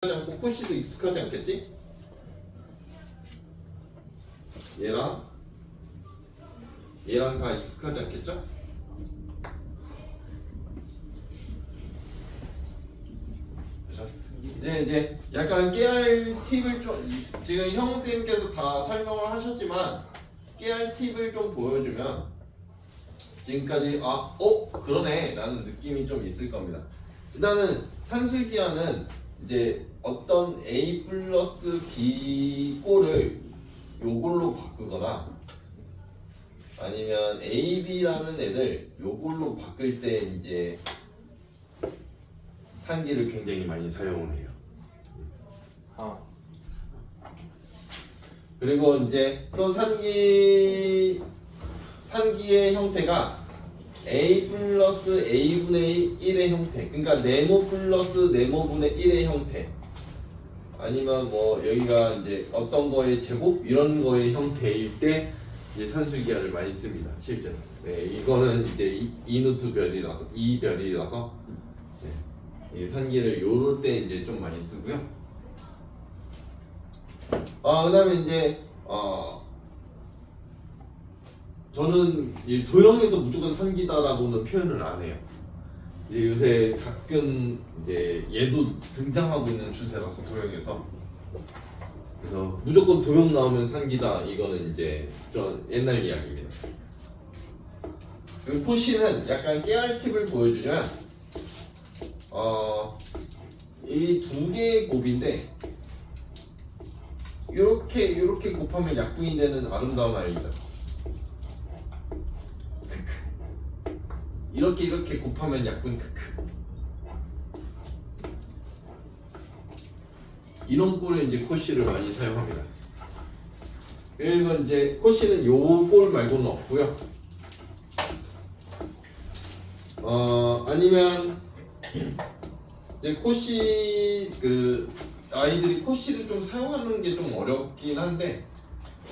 않고 코시도 익숙하지 않겠지? 얘랑 다 익숙하지 않겠죠? 이제 약간 깨알 팁을 좀 지금 형 선생님께서 다 설명을 하셨지만 깨알 팁을 좀 보여주면 지금까지 그러네 라는 느낌이 좀 있을 겁니다. 일단은 산술기하는 이제 어떤 A 플러스 B 꼴을 요걸로 바꾸거나 아니면 AB라는 애를 요걸로 바꿀 때 이제 산기를 굉장히 많이 사용을 해요. 그리고 이제 또 산기의 형태가 A 플러스 A분의 1의 형태, 그러니까 네모 플러스 네모분의 1의 형태, 아니면 뭐 여기가 이제 어떤 거의 제곱 이런 거의 형태일 때 이제 산술기하를 많이 씁니다. 실제로. 네, 이거는 이제 이누트 별이라서 이 별이라서 네, 이 산기를 요럴 때 이제 좀 많이 쓰고요. 그다음에 이제 저는 이 도형에서 무조건 산기다라고는 표현을 안 해요. 이제 요새 가끔 이제 얘도 등장하고 있는 추세라서 도형에서, 그래서 무조건 도형 나오면 산기다 이거는 이제 좀 옛날 이야기입니다. 그리고 코시는 약간 깨알 팁을 보여주면 이 두 개의 곱인데 이렇게 곱하면 약분이 되는 아름다운 아이죠. 이렇게 곱하면 약분 크크. 이런 꼴에 이제 코시를 많이 사용합니다. 그리고 이제 코시는 요 꼴 말고는 없고요. 아니면 이제 코시 아이들이 코시를 좀 사용하는 게 좀 어렵긴 한데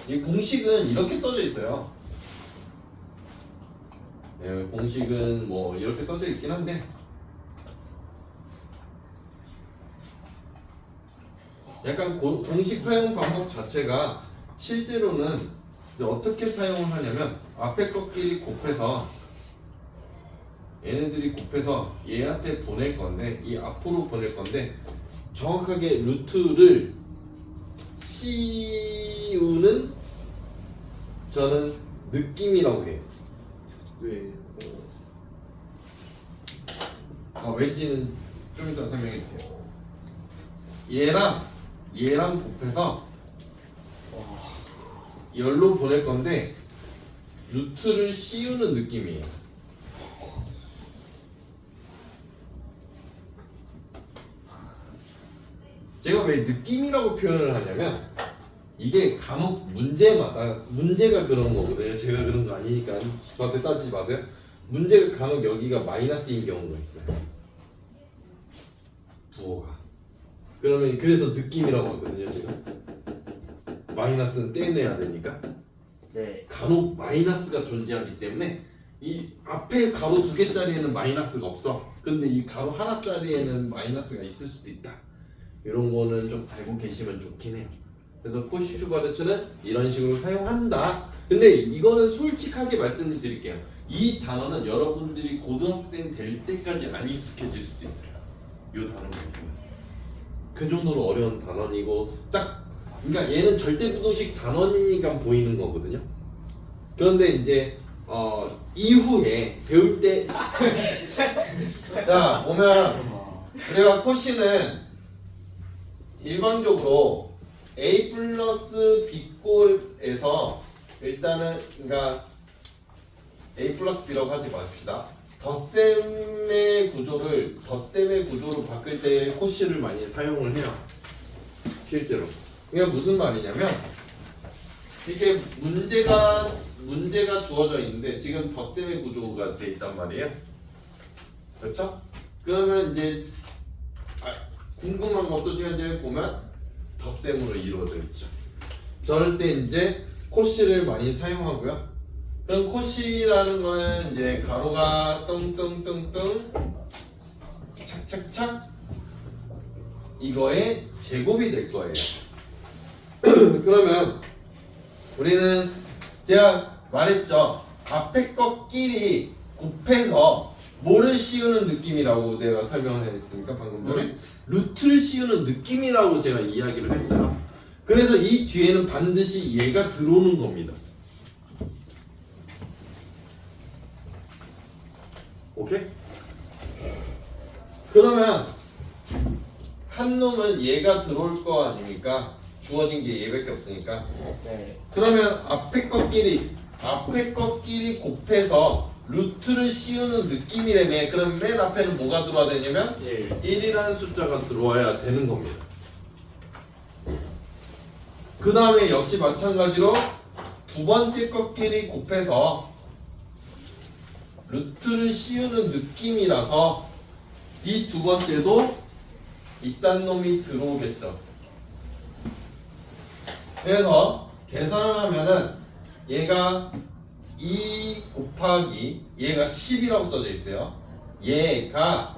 이 공식은 이렇게 써져 있어요. 예, 공식은 뭐 이렇게 써져 있긴 한데 약간 공식 사용 방법 자체가 실제로는 이제 어떻게 사용을 하냐면 앞에 것끼리 곱해서 얘네들이 곱해서 얘한테 보낼 건데 이 앞으로 보낼 건데 정확하게 루트를 씌우는 저는 느낌이라고 해요. 왜? 왠지는 좀 이따 설명해 줄게요. 얘랑 곱해서 열로 보낼 건데 루트를 씌우는 느낌이에요. 제가 왜 느낌이라고 표현을 하냐면 이게 간혹 문제가 그런 거거든요. 제가 그런 거 아니니까 저한테 따지지 마세요. 문제가 간혹 여기가 마이너스인 경우가 있어요. 부호가. 그러면 그래서 느낌이라고 하거든요. 제가 마이너스는 떼내야 되니까. 네. 간혹 마이너스가 존재하기 때문에 이 앞에 가로 2개짜리에는 마이너스가 없어. 근데 이 가로 하나짜리에는 마이너스가 있을 수도 있다. 이런 거는 좀 알고 계시면 좋긴 해요. 그래서 코시 슈바르츠는 이런 식으로 사용한다. 근데 이거는 솔직하게 말씀을 드릴게요. 이 단어는 여러분들이 고등학생 될 때까지 안 익숙해질 수도 있어요. 이 단어는 그 정도로 어려운 단원이고 그러니까 얘는 절대부동식 단원이니까 보이는 거거든요. 그런데 이제 이후에 배울 때 자 보면 우리가 코시는 일반적으로 A 플러스 B 꼴에서 일단은 그러니까 A 플러스 B라고 하지 맙시다. 덧셈의 구조로 바꿀 때 코시를 많이 사용을 해요. 실제로. 그게 무슨 말이냐면 이렇게 문제가 주어져 있는데 지금 덧셈의 구조가 돼 있단 말이에요. 그렇죠? 그러면 이제 궁금한 것도 현재 보면 덧셈으로 이루어져 있죠. 저럴 때 이제 코시를 많이 사용하고요. 그럼 코시라는 거는 이제 가로가 뚱뚱뚱뚱 착착착 이거의 제곱이 될 거예요. 그러면 우리는 제가 말했죠. 앞에 것끼리 곱해서 뭐를 씌우는 느낌이라고 내가 설명을 했으니까 방금 전에 루트를 씌우는 느낌이라고 제가 이야기를 했어요. 그래서 이 뒤에는 반드시 얘가 들어오는 겁니다. 오케이? 그러면 한 놈은 얘가 들어올 거 아닙니까? 주어진 게 얘밖에 없으니까. 네. 그러면 앞에 것끼리 곱해서 루트를 씌우는 느낌이라며. 그럼 맨 앞에는 뭐가 들어와야 되냐면 1이라는 숫자가 들어와야 되는 겁니다. 그 다음에 역시 마찬가지로 두 번째 것끼리 곱해서 루트를 씌우는 느낌이라서 이 두 번째도 이딴 놈이 들어오겠죠. 그래서 계산을 하면은 얘가 2 곱하기 얘가 10이라고 써져 있어요. 얘가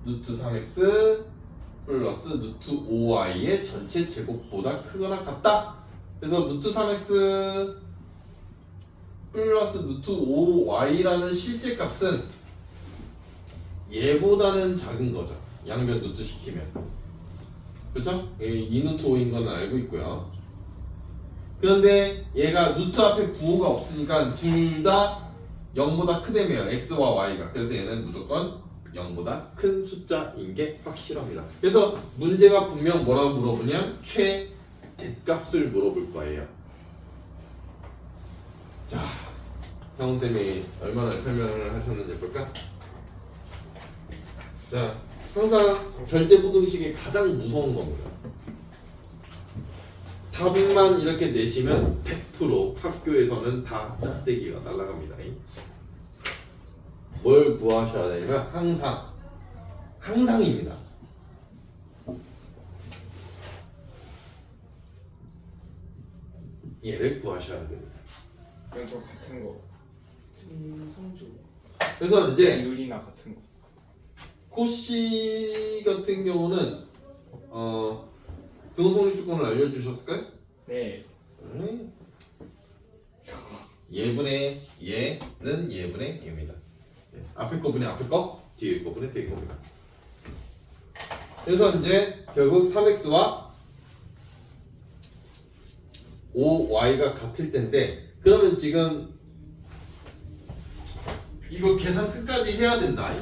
루트 3x 플러스 루트 5y의 전체 제곱보다 크거나 같다. 그래서 루트 3x 플러스 루트 5y라는 실제 값은 얘보다는 작은 거죠. 양변 루트 시키면. 그렇죠? 2루트 5인 건 알고 있고요. 그런데 얘가 루트 앞에 부호가 없으니까 둘 다 0보다 크다며요. x와 y가. 그래서 얘는 무조건 0보다 큰 숫자인 게 확실합니다. 그래서 문제가 분명 뭐라고 물어보냐면 최대값을 물어볼 거예요. 자, 형쌤이 얼마나 설명을 하셨는지 볼까? 자, 항상 절대부등식이 가장 무서운 겁니다. 답만 이렇게 내시면 100% 학교에서는 다 짝대기가 날아갑니다. 뭘 구하셔야 되냐면 항상입니다. 얘를 구하셔야 됩니다. 그냥 저 같은 거. 성조. 그래서 이제 유리나 같은 거. 코시 같은 경우는 등호성립 조건을 알려주셨을까요? 네. 예분의 얘는 예분의 얘입니다. 앞에 거 분의 앞에 거, 뒤에 거 분의 뒤에 겁니다. 그래서 이제 결국 3x와 5y가 같을 텐데, 그러면 지금 이거 계산 끝까지 해야 된다.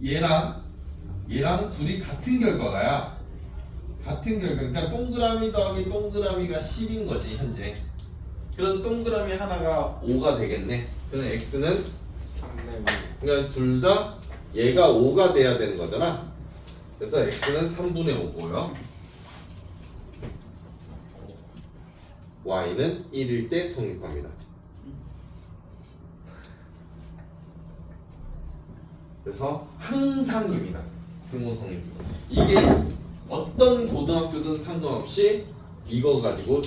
얘랑 둘이 같은 결과가야. 같은 결과. 그러니까 동그라미 더하기 동그라미가 10인 거지 현재. 그럼 동그라미 하나가 5가 되겠네. 그럼 x는 3분의 5. 그러니까 둘 다 얘가 5가 돼야 되는 거잖아. 그래서 x는 3분의 5고요. y는 1일 때 성립합니다. 그래서 항상입니다. 등호 성립. 이게 어떤 고등학교든 상관없이 이거 가지고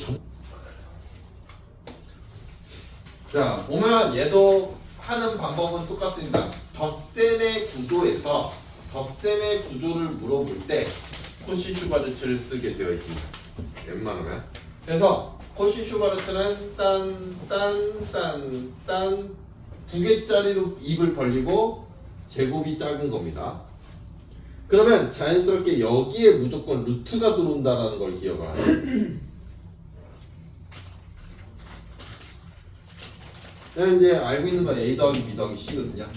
자, 보면 얘도 하는 방법은 똑같습니다. 덧셈의 구조에서 덧셈의 구조를 물어볼 때 코시 슈바르츠를 쓰게 되어 있습니다. 웬만하면. 그래서 코시 슈바르츠는 딴 두 개짜리로 입을 벌리고 제곱이 작은 겁니다. 그러면 자연스럽게 여기에 무조건 루트가 들어온다는 걸 기억을 하세요. 이제 알고 있는 건 A 더하기 B 더하기 C거든요.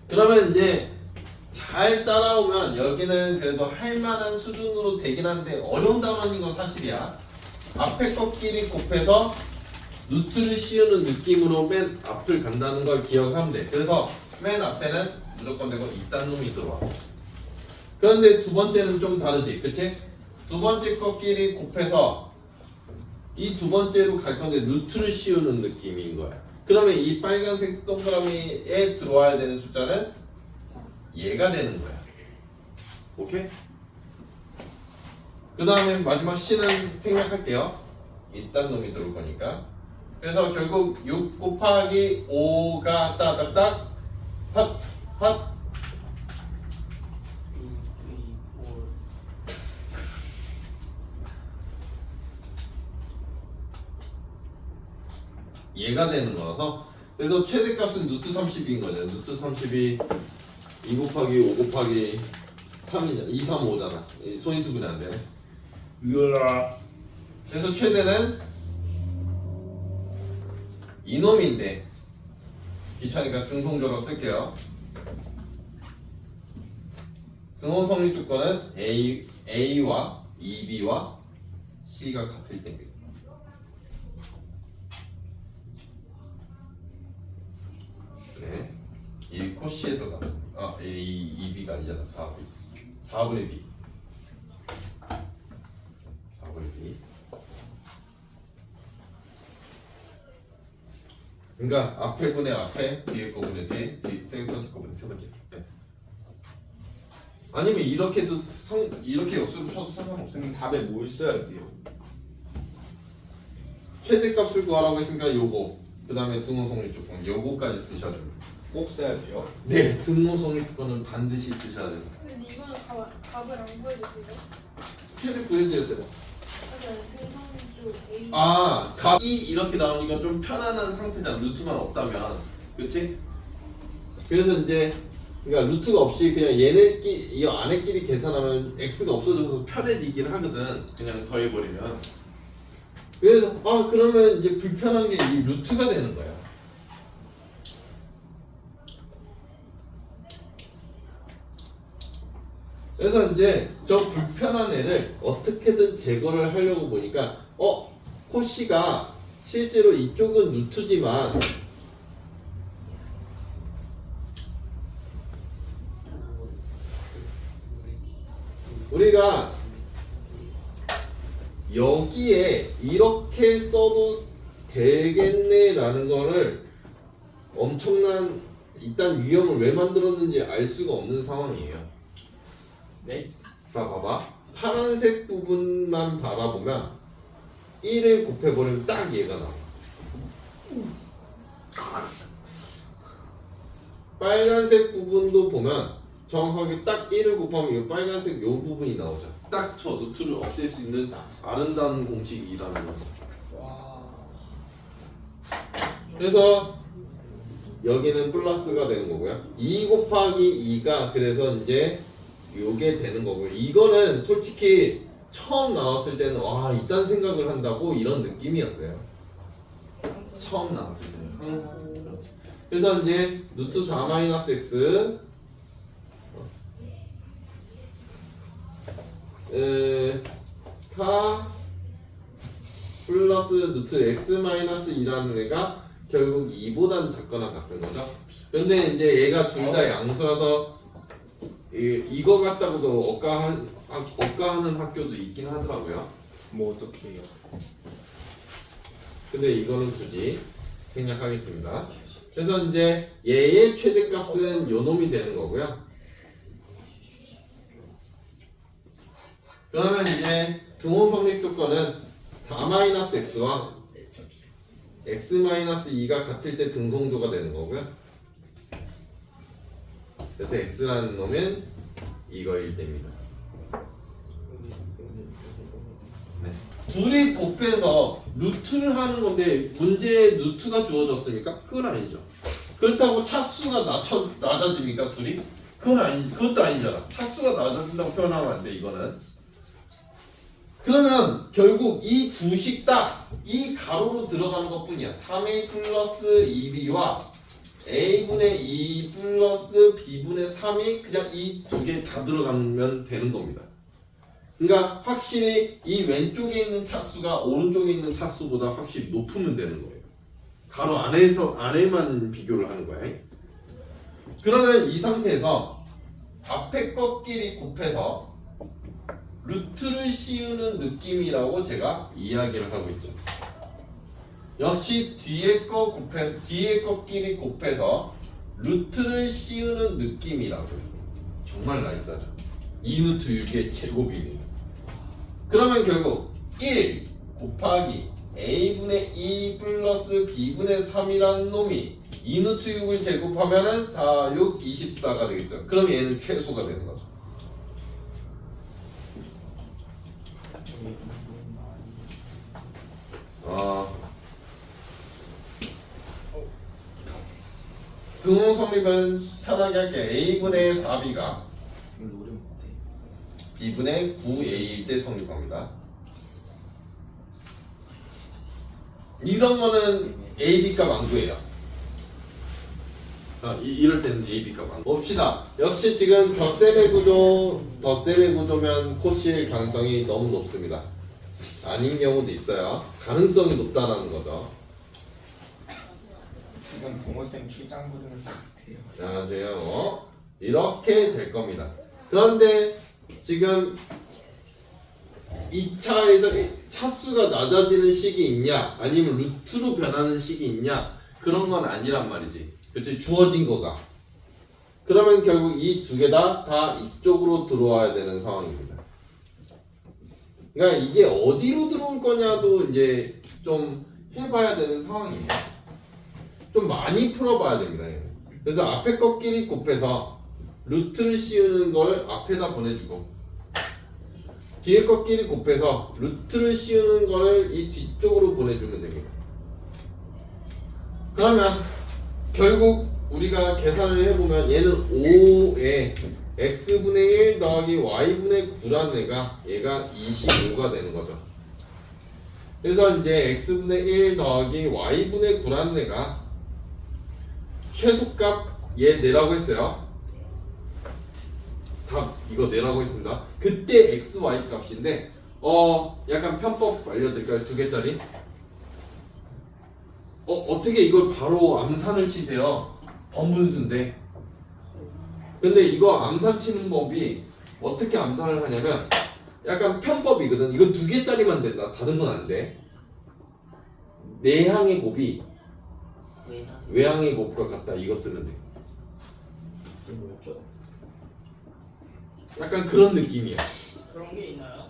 그러면 이제 잘 따라오면 여기는 그래도 할만한 수준으로 되긴 한데 어려운 단원인 건 사실이야. 앞에 것끼리 곱해서 루트를 씌우는 느낌으로 맨 앞을 간다는 걸 기억하면 돼. 그래서 맨 앞에는 무조건 되고 이딴 놈이 들어와. 그런데 두 번째는 좀 다르지, 그치? 두 번째 것끼리 곱해서 이 두 번째로 갈 건데 루트를 씌우는 느낌인 거야. 그러면 이 빨간색 동그라미에 들어와야 되는 숫자는 얘가 되는 거야. 오케이? 그 다음에 마지막 C는 생략할게요. 이딴 놈이 들어올 거니까. 그래서 결국 6 곱하기 5가 따닥딱 핫 얘가 되는 거라서 그래서 최대값은 루트 30인 거죠. 루트 30이 2 곱하기 5 곱하기 3이냐 2, 3, 5잖아. 소인수분이 안 되네. 으아. 그래서 최대는 이놈인데 귀찮으니까 등송조로 쓸게요. 등호 성립 조건은 A와 2B와 C가 같을 때입니다. 네, 이 코시에서 A, 2B가 아니잖아. 4분의 B 4분의 B. 그러니까 앞에 분의 앞에, 뒤에 거 분의 뒤에, 세 번째 거 분의 세 번째. 네. 아니면 이렇게도 이렇게 역수로 쳐도 상관없어요. 선생님 답에 뭘 써야 돼요? 최대값을 구하라고 했으니까 요거, 그 다음에 등호 성립 조건 요거까지 쓰셔야 됩니다. 꼭 써야 돼요? 네, 등호 성립 조건은 반드시 쓰셔야 됩니다. 근데 이거는 값을 안 구해도 돼요? 최대 구해드렸잖아. 맞아요. 생성주 A. 값이 이렇게 나오니까 좀 편안한 상태잖아. 루트만 없다면, 그렇지? 그래서 이제 그러니까 루트가 없이 그냥 얘네끼리 이 안에끼리 계산하면 x가 없어져서 편해지긴 하거든. 그냥 더해버리면. 그래서 그러면 이제 불편한 게 이 루트가 되는 거야. 그래서 이제 저 불편한 애를 어떻게든 제거를 하려고 보니까 코시가 실제로 이쪽은 루트지만 우리가 여기에 이렇게 써도 되겠네라는 거를 엄청난 일단 유형을 왜 만들었는지 알 수가 없는 상황이에요. 네? 자, 봐봐. 파란색 부분만 바라보면 1을 곱해버리면 딱 얘가 나와. 빨간색 부분도 보면 정확하게 딱 1을 곱하면 이 빨간색 요 부분이 나오죠. 딱 저 루트를 없앨 수 있는 아름다운 공식이라는 거죠. 와. 그래서 여기는 플러스가 되는 거고요. 2 곱하기 2가 그래서 이제 요게 되는 거고요. 이거는 솔직히 처음 나왔을 때는 와 이딴 생각을 한다고 이런 느낌이었어요. 처음 나왔을 때는 항상 그렇죠. 그래서 이제 루트 4-x 카 플러스 루트 x-2라는 애가 결국 2보다는 작거나 같은 거죠. 근데 이제 얘가 둘 다 양수라서 이거 같다고도 억가하는 학교도 있긴 하더라고요. 뭐 어떻게 해요? 근데 이거는 굳이 생략하겠습니다. 그래서 이제 얘의 최대값은 요 놈이 되는 거고요. 그러면 이제 등호 성립 조건은 4-x와 x-2가 같을 때 등송조가 되는 거고요. 그래서 x라는 놈은 이거일 때입니다. 네. 둘이 곱해서 루트를 하는 건데 문제에 루트가 주어졌습니까? 그건 아니죠. 그렇다고 차수가 낮아집니까? 둘이? 그것도 아니잖아. 차수가 낮아진다고 표현하면 안 돼, 이거는. 그러면 결국 이 두식 딱 이 가로로 들어가는 것 뿐이야. 3a 플러스 2b와 a분의 2 플러스 b분의 3이 그냥 이 두 개 다 들어가면 되는 겁니다. 그러니까 확실히 이 왼쪽에 있는 차수가 오른쪽에 있는 차수보다 확실히 높으면 되는 거예요. 가로 안에만 비교를 하는 거야. 그러면 이 상태에서 앞에 것끼리 곱해서 루트를 씌우는 느낌이라고 제가 이야기를 하고 있죠. 역시 뒤에 것끼리 곱해서 루트를 씌우는 느낌이라고요. 정말 나이스하죠. 2루트 6의 제곱입니다. 그러면 결국 1 곱하기 a분의 2 플러스 b분의 3이라는 놈이 2루트 6을 제곱하면은 4, 6, 24가 되겠죠. 그럼 얘는 최소가 되는 거죠. 등호 성립은 편하게 할게. a분의 4b가 이거 노래 못해. b분의 9a일 때 성립합니다. 이런 거는 a, b 값 안 구해요. 이럴 때는 a, b 값 안 구해. 봅시다. 역시 지금 덧셈의 구조면 코시일 가능성이 너무 높습니다. 아닌 경우도 있어요. 가능성이 높다는 거죠. 지금 동호쌤 출장 부르는 것 같아요. 자, 지금 이렇게 될 겁니다. 그런데 지금 2차에서 차수가 낮아지는 식이 있냐, 아니면 루트로 변하는 식이 있냐, 그런 건 아니란 말이지. 그치? 주어진 거가. 그러면 결국 이 두 개 다 이쪽으로 들어와야 되는 상황입니다. 그러니까 이게 어디로 들어올 거냐도 이제 좀 해봐야 되는 상황이에요. 좀 많이 풀어봐야 됩니다. 그래서 앞에 것끼리 곱해서 루트를 씌우는 걸 앞에다 보내주고, 뒤에 것끼리 곱해서 루트를 씌우는 거를 이 뒤쪽으로 보내주면 됩니다. 그러면 결국 우리가 계산을 해보면 얘는 5에 x분의 1 더하기 y분의 9라는 얘가 25가 되는 거죠. 그래서 이제 x분의 1 더하기 y분의 9라는 애가 최소값 얘 내라고 했어요. 답 이거 내라고 했습니다. 그때 x, y 값인데 약간 편법 알려드릴까요? 두 개짜리. 어떻게 이걸 바로 암산을 치세요? 번분수인데. 근데 이거 암산 치는 법이 어떻게 암산을 하냐면 약간 편법이거든. 이거 두 개짜리만 된다. 다른 건 안 돼. 내항의 곱이 외항의 곱과 같다. 이거 쓰면 돼. 이게 뭐였죠? 약간 그런 느낌이야. 그런 게 있나요?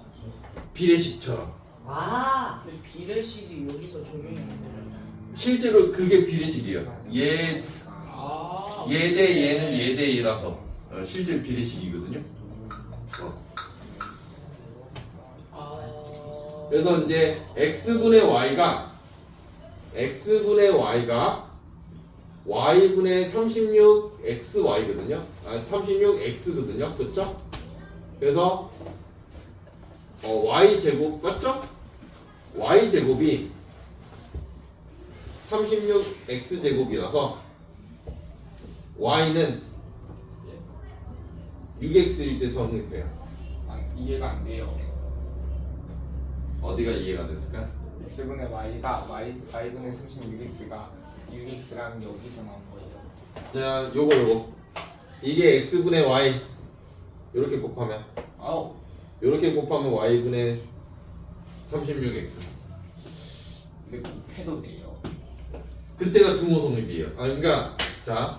비례식처럼. 아, 근데 비례식이 여기서 적용이 안 되나요? 실제로 그게 비례식이에요. 얘 아, 대 얘는 얘 대 얘라서 실제 비례식이거든요. 그래서 이제 x분의 y가 y분의 36xy거든요. 36x거든요. 그렇죠? 그래서 y 제곱 맞죠? y 제곱이 36x 제곱이라서 y는 6x일 때 성립해요. 이해가 안 돼요. 어디가 이해가 됐을까? x분의 y가 y분의 36x가 6x라는 게 어디서 나온 거예요? 자, 요거 이게 x분의 y 이렇게 곱하면 아우, 이렇게 곱하면 y분의 36x. 근데 곱해도 돼요. 그때가 등호 성립이에요. 그러니까 자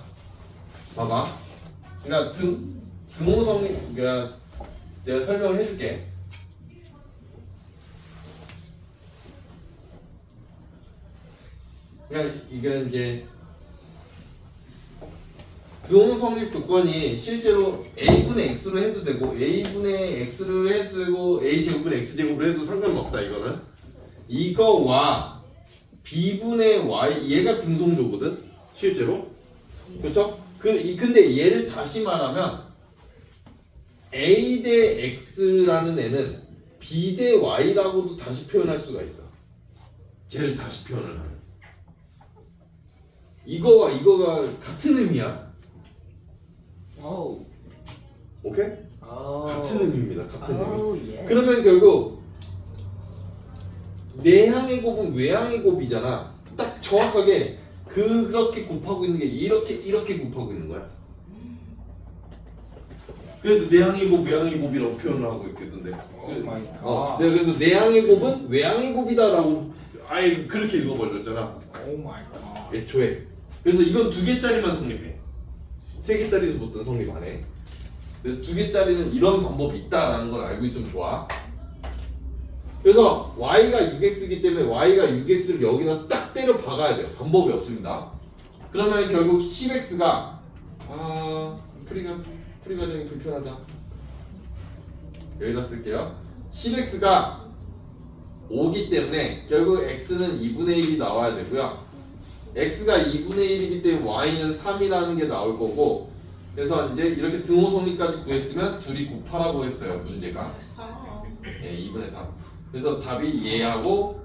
봐봐. 그러니까 등호 성립, 그러니까 내가 설명을 해줄게. 그러니까 이게 이제 등호 성립 조건이 실제로 a분의 x로 해도 되고 a분의 x로 해도 되고 a 제곱분의 x 제곱으로 해도 상관은 없다. 이거는 이거와 b분의 y 얘가 등성조거든 실제로. 그렇죠? 근데 얘를 다시 말하면 a 대 x라는 애는 b 대 y라고도 다시 표현할 수가 있어. 쟤를 다시 표현을 하면 이거와 이거가 같은 의미야. 아우, 오케이? 같은 의미입니다. 같은 의미. 예. 그러면 결국 내항의 곱은 외항의 곱이잖아. 딱 정확하게 그렇게 곱하고 있는 게 이렇게 곱하고 있는 거야. 그래서 내항의 곱, 외항의 곱이라고 표현을 하고 있겠던데. 오 마이 갓. 내가 그래서 내항의 곱은 외항의 곱이다라고 아예 그렇게 읽어버렸잖아. 오 마이 갓. 애초에. 그래서 이건 두 개짜리만 성립해. 세 개짜리에서부터 성립 안 해. 그래서 두 개짜리는 이런 방법이 있다라는 걸 알고 있으면 좋아. 그래서 y가 6x이기 때문에 y가 6x를 여기다 딱 때려 박아야 돼요. 방법이 없습니다. 그러면 결국 10x가 풀이 과정이 불편하다. 여기다 쓸게요. 10x가 5기 때문에 결국 x는 2분의 1이 나와야 되고요. x가 2분의 1이기 때문에 y는 3이라는 게 나올 거고 그래서 이제 이렇게 등호성리까지 구했으면 둘이 곱하라고 했어요 문제가. 예, 2분의 3. 그래서 답이 얘하고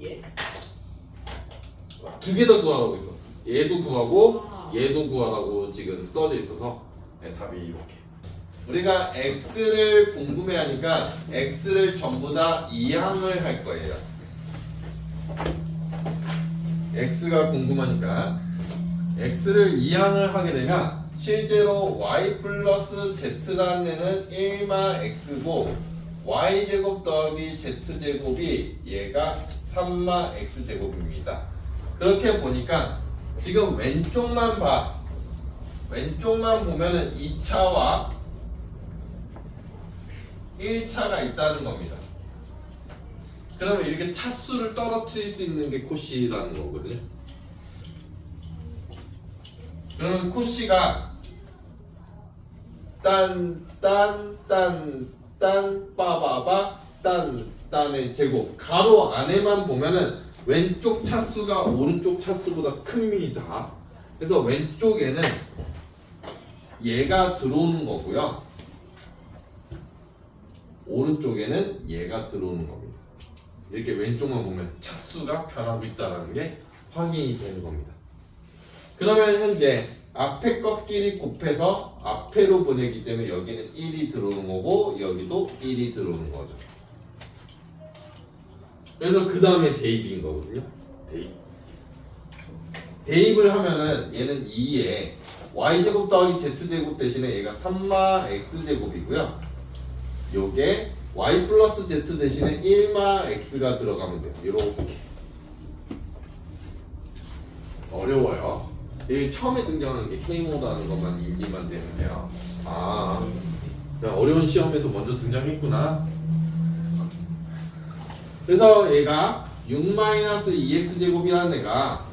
예? 두 개 더 구하라고 했어. 얘도 구하고 얘도 구하라고 지금 써져 있어서 네, 답이 이렇게. 우리가 x를 궁금해하니까 x를 전부 다 이항을 할 거예요. x가 궁금하니까 x를 이항을 하게 되면 실제로 y 플러스 z라는 애는 1마 x고 y제곱 더하기 z제곱이 얘가 3마 x제곱입니다. 그렇게 보니까 지금 왼쪽만 봐. 왼쪽만 보면은 2차와 1차가 있다는 겁니다. 그러면 이렇게 차수를 떨어뜨릴 수 있는 게 코시라는 거거든요. 그러면 코시가 빠바바 딴의 제곱 가로 안에만 보면은 왼쪽 차수가 오른쪽 차수보다 큽니다. 그래서 왼쪽에는 얘가 들어오는 거고요. 오른쪽에는 얘가 들어오는 겁니다. 이렇게 왼쪽만 보면 차수가 변하고 있다는 게 확인이 되는 겁니다. 그러면 현재 앞에 것끼리 곱해서 앞에로 보내기 때문에 여기는 1이 들어오는 거고 여기도 1이 들어오는 거죠. 그래서 그 다음에 대입인 거거든요. 대입을 하면은 얘는 2에 y제곱 더하기 z제곱 대신에 얘가 3마 x제곱이고요. 요게 y 플러스 z 대신에 1마 x가 들어가면 돼요. 이렇게. 어려워요. 여기 처음에 등장하는 게 K모드라는 것만 인지만 되면 돼요. 아, 어려운 시험에서 먼저 등장했구나. 그래서 얘가 6-2x제곱이라는 애가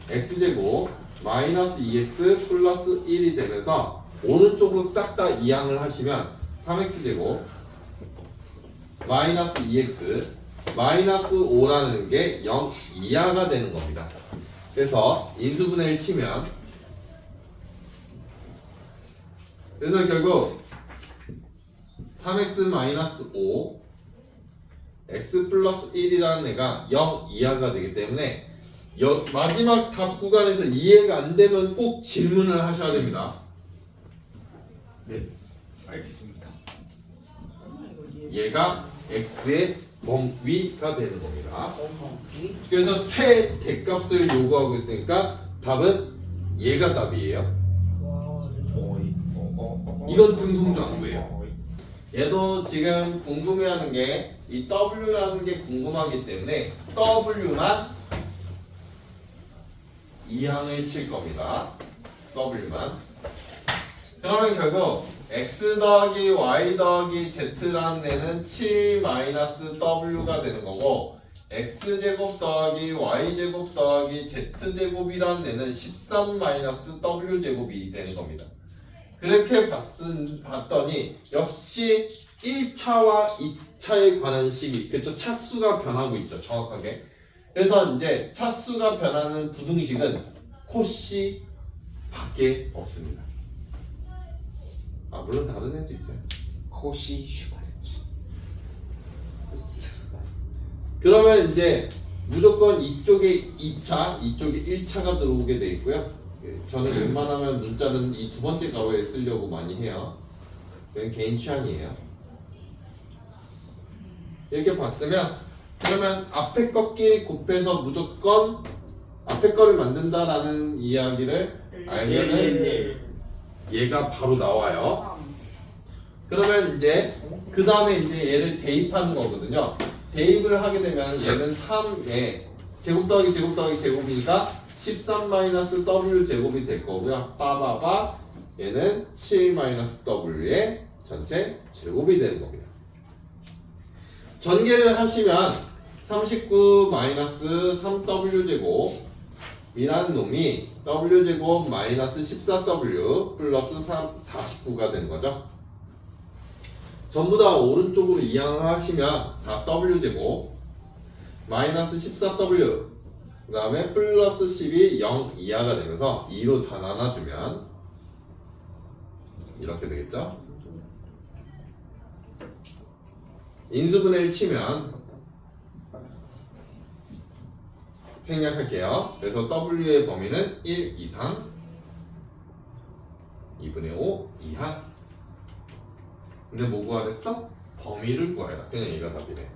x제곱 마이너스 2x 플러스 1이 되면서 오른쪽으로 싹 다 이항을 하시면 3x제곱 마이너스 2x 마이너스 5라는 게 0 이하가 되는 겁니다. 그래서 인수분해를 치면 그래서 결국 3x 마이너스 5 x 플러스 1이라는 애가 0 이하가 되기 때문에 마지막 답 구간에서 이해가 안 되면 꼭 질문을 하셔야 됩니다. 네, 알겠습니다. 얘가 x의 범위가 되는 겁니다. 그래서 최대값을 요구하고 있으니까 답은 얘가 답이에요. 이건 등송정구예요. 얘도 지금 궁금해하는 게 이 W라는 게 궁금하기 때문에 W만 이항을 칠 겁니다. W만. 그러면 결국 x 더하기 y 더하기 z라는 애는 7 마이너스 w가 되는 거고 x제곱 더하기 y제곱 더하기 z제곱이라는 애는 13 마이너스 w제곱이 되는 겁니다. 그렇게 봤더니 역시 1차와 2차에 관한 식이 그쵸 차수가 변하고 있죠 정확하게. 그래서 이제 차수가 변하는 부등식은 코시밖에 없습니다. 아 물론 다른 애도 있어요. 코시 슈바르츠. 그러면 이제 무조건 이쪽에 2차, 이쪽에 1차가 들어오게 돼 있고요. 저는 웬만하면 문자는 이 두 번째 가로에 쓰려고 많이 해요. 그건 개인 취향이에요. 이렇게 봤으면 그러면 앞에 것끼리 곱해서 무조건 앞에 거를 만든다라는 이야기를 알면은 얘가 바로 나와요. 그러면 이제 그 다음에 이제 얘를 대입하는 거거든요. 대입을 하게 되면 얘는 3에 제곱 더하기 제곱 더하기 제곱이니까 13 마이너스 w 제곱이 될 거고요. 빠바바 얘는 7 마이너스 w의 전체 제곱이 되는 겁니다. 전개를 하시면 39 마이너스 3w 제곱이라는 놈이 w 제곱 마이너스 14w 플러스 49가 되는 거죠. 전부 다 오른쪽으로 이항하시면 4w 제곱 마이너스 14w 그 다음에 플러스 10이 0 이하가 되면서 2로 다 나눠주면 이렇게 되겠죠? 인수분해를 치면 생략할게요. 그래서 W의 범위는 1 이상 2분의 5 이하. 근데 뭐 구하랬어? 범위를 구하라. 그냥 얘가 답이네.